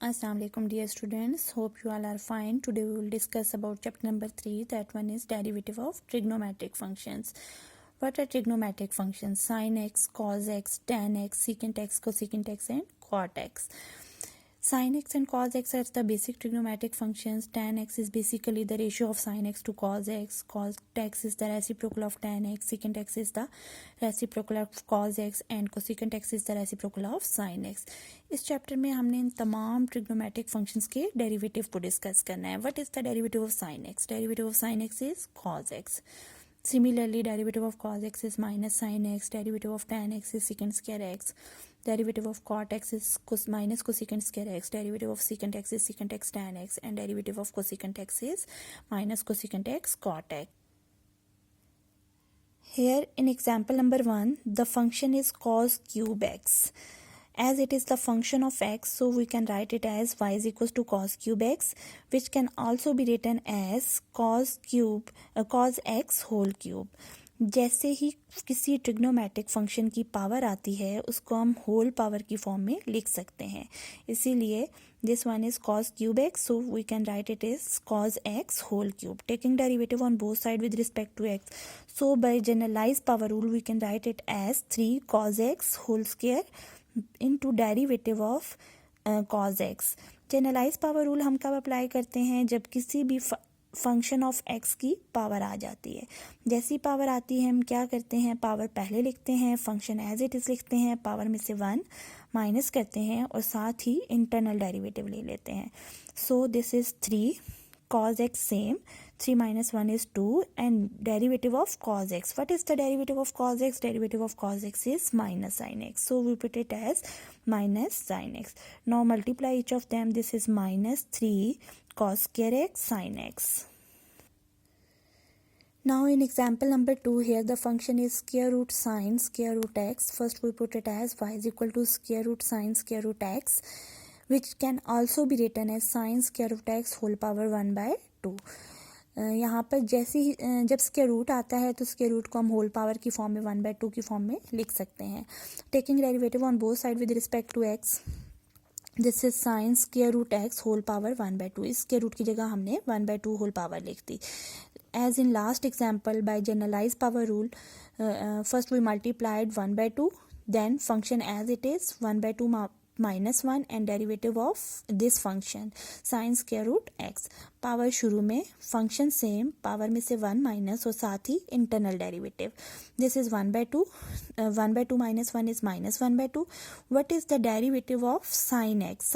Assalamu alaikum dear students, hope you all are fine. Today we will discuss about chapter number 3, that one is derivative of trigonometric functions. What are trigonometric functions? Sin x, cos x, tan x, secant x, cosecant x and cot x. Sin x and cos x are the basic trigonometric functions. Tan x is basically the ratio of sin x to cos x. Cos x is the reciprocal of tan x. Secant x is the reciprocal of cos x and cosecant x is the reciprocal of sin x. इस chapter में हमने इन तमाम trigonometric functions के derivative को discuss करना है. What is the derivative of sin x? Derivative of sin x is cos x. Similarly, derivative of cos x is minus sin x, derivative of tan x is secant square x, derivative of cot x is minus cosecant square x, derivative of secant x is secant x tan x, and derivative of cosecant x is minus cosecant x cot x. Here in example number 1, the function is cos cube x. As it is the function of x, so we can write it as y is equals to cos cube x, which can also be written as cos x whole cube. जैसे ही किसी trigonometric function की power आती है उसको हम whole power की form में लिख सकते हैं. इसीलिए this one is cos cube x, so we can write it as cos x whole cube, taking derivative on both sides with respect to x. So by generalized power rule we can write it as 3 cos x whole square into derivative of cos x. Generalize power rule हम कब apply करते हैं? जब किसी भी function of x की power आ जाती है. जैसी पावर आती है हम क्या करते हैं? पावर पहले लिखते हैं, फंक्शन एज इट इज लिखते हैं, पावर में से 1 माइनस करते हैं और साथ ही इंटरनल डेरिवेटिव ले लेते हैं. So this is 3 cos x same, 3 minus 1 is 2 and derivative of cos x. What is the derivative of cos x? Derivative of cos x is minus sin x. So we put it as minus sin x. Now multiply each of them. This is minus 3 cos square x sin x. Now in example number 2, here the function is square root sin square root x. First we put it as y is equal to square root sin square root x, which can also be written as sin square root x whole power 1 by 2. यहाँ पर जैसे ही जब square root आता है तो square root को हम whole power की फॉर्म में 1 by 2 की फॉर्म में लिख सकते हैं. Taking derivative on both side with respect to x, this is sine square root x whole power 1 by 2. इस स्क्वायर रूट की जगह हमने 1 by 2 होल पावर लिख दी. As in last example, by generalized power rule, first we multiplied 1 by 2, then function as it is 1 by 2 minus 1 and derivative of this function sin square root x. Power शुरू में, function same, power में से 1 minus और साथ ही internal derivative. This is 1 by 2, 1 by 2 minus 1 is minus 1 by 2. What is the derivative of sin x?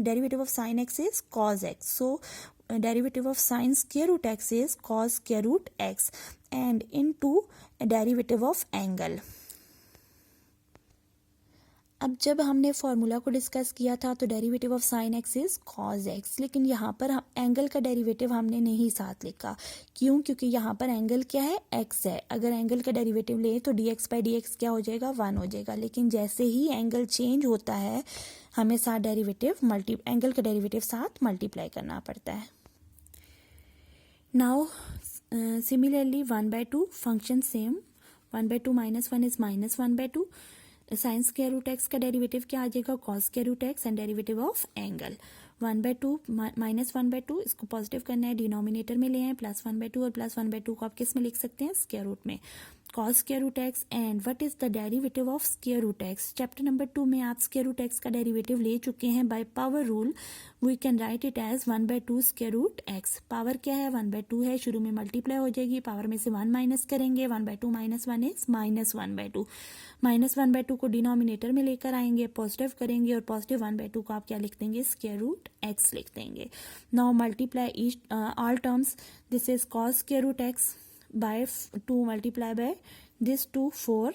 Derivative of sin x is cos x. So derivative of sin square root x is cos square root x and into derivative of angle. अब जब हमने formula को discuss किया था तो derivative of sine x is cos x, लेकिन यहाँ पर एंगल का डेरिवेटिव हमने नहीं साथ लिखा. क्यों? क्योंकि यहाँ पर एंगल क्या है? एक्स है. अगर एंगल का डेरिवेटिव ले तो D x by D x क्या हो जाएगा? 1 हो जाएगा. लेकिन जैसे ही एंगल चेंज होता है हमें साथ डेरिवेटिव एंगल का डेरिवेटिव साथ मल्टीप्लाई करना पड़ता है. Now similarly 1 by 2 function same, 1 by 2 minus 1 is minus 1 by 2. Sine square root x का डेरिवेटिव क्या आ जाएगा? Cos square root x and derivative of angle 1 by 2 minus 1 by 2. इसको पॉजिटिव करना है, डिनोमिनेटर में ले आए, प्लस 1 by 2 और प्लस 1 by 2 को आप किस में लिख सकते हैं? स्क्वायर रूट में. cos square root x and what is the derivative of square root x? Chapter number 2 में आप square root x का डेरिवेटिव ले चुके हैं. By power rule we can write it as 1 by 2 square root x. Power क्या है? 1 by 2 है, शुरू में मल्टीप्लाई हो जाएगी, पावर में से 1 माइनस करेंगे, 1 by 2 minus 1 is minus 1 by 2. Minus 1 by 2 को डिनोमिनेटर में लेकर आएंगे, पॉजिटिव करेंगे और पॉजिटिव 1 by 2 को आप क्या लिख देंगे? स्क्वायर रूट x लिख देंगे. Now multiply each all terms. This is cos square root x by 2 multiply by this 2 4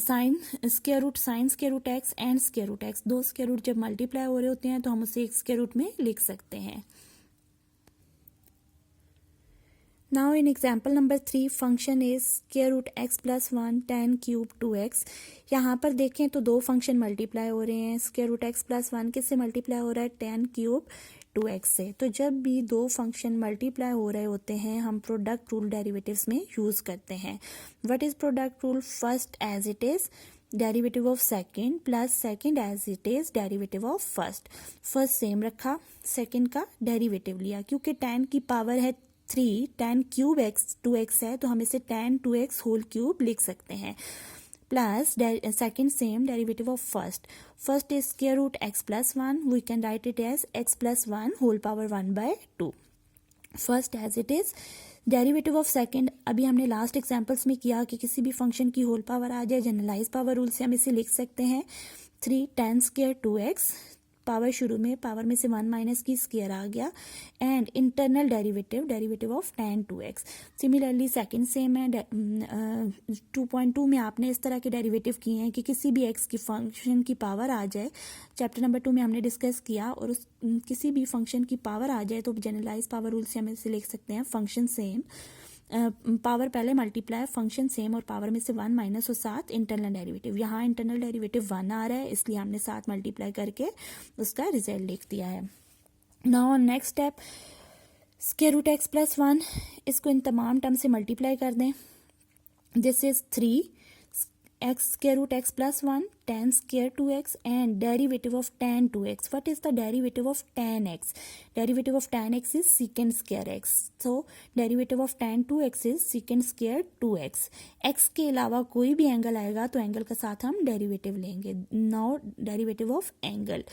sin square root x and square root x. दो स्क्वायर रूट जब मल्टीप्लाई हो रहे होते हैं तो हम उसे एक स्क्वायर रूट में लिख सकते हैं. Now in example number 3, function is square root x plus 1 tan cube 2x. यहाँ पर देखें तो दो फंक्शन मल्टीप्लाई हो रहे हैं. square root x plus 1 किससे मल्टीप्लाई हो रहा है? tan cube 2x से. तो जब भी दो फंक्शन मल्टीप्लाई हो रहे होते हैं हम प्रोडक्ट रूल डेरिवेटिव्स में यूज करते हैं. What is product rule? First as it is derivative of second plus second as it is derivative of first. First same रखा, सेकंड का डेरिवेटिव लिया, क्योंकि 10 की पावर है 3, 10 क्यूब एक्स 2x है, तो हम इसे 10 2x होल क्यूब लिख सकते हैं। Plus second same derivative of first, first is square root x plus 1, we can write it as x plus 1 whole power 1/2। First as it is. Derivative of second अभी हमने last examples में किया कि किसी भी फंक्शन की whole power आ जाए, generalise power rule से हम इसे लिख सकते हैं 3 10 स्क्वायर 2x, पावर शुरू में पावर में से 1 माइनस की स्क्वायर आ गया, and internal derivative of 10 2x। Similarly second same है। 2.2 में आपने इस तरह के डेरिवेटिव किए हैं कि किसी भी x की फंक्शन की पावर आ जाए, चैप्टर नंबर 2 में हमने डिस्कस किया, और उस किसी भी फंक्शन की पावर आ जाए तो जनरलाइज पावर रूल से हम इसे लिख सकते हैं फंक्शन सेम, पावर पहले मल्टीप्लाई फंक्शन सेम और पावर में से 1 माइनस और साथ इंटरनल डेरिवेटिव। यहाँ इंटरनल डेरिवेटिव 1 आ रहा है, इसलिए हमने साथ मल्टीप्लाई करके उसका रिजल्ट लिख दिया है। Now next step, square root x plus 1, इसको इन तमाम टर्म से मल्टीप्लाई कर दें। This is 3 x square root x plus 1, 10 square 2x, and derivative of tan 2x. What is the derivative of tan x? Derivative of tan x is secant square x. So derivative of tan 2x is secant square 2x. x के अलावा कोई भी angle आएगा तो angle के साथ हम derivative लेंगे। Now derivative of angle,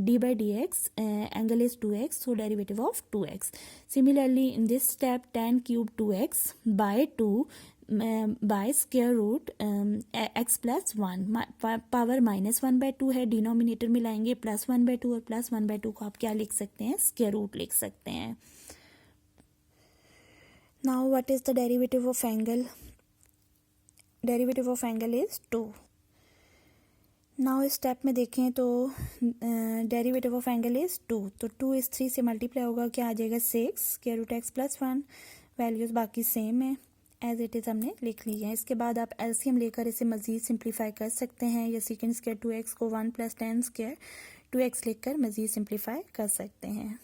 d by dx, angle is 2x, so derivative of 2x. Similarly in this step, tan cube 2x by 2 by square root x plus 1, power -1/2 है, denominator में लाएंगे +1/2, और +1/2 को आप क्या लिख सकते हैं, स्क्वायर रूट लिख सकते हैं। Now what is the derivative of angle? Derivative of angle is 2। Now इस स्टेप में देखें तो डेरिवेटिव ऑफ एंगल इज 2, तो 2 इस 3 से मल्टीप्लाई होगा, क्या आ जाएगा 6 square root x plus 1, values बाकी सेम है, एज इट इज़ हमने लिख ली है। इसके बाद आप एलसीएम लेकर इसे मज़ीद सिंप्लीफाई कर सकते हैं, या सेकंड स्क्वायर 2x को 1 + 10 स्क्वायर 2x लिखकर मज़ीद सिंप्लीफाई कर सकते हैं।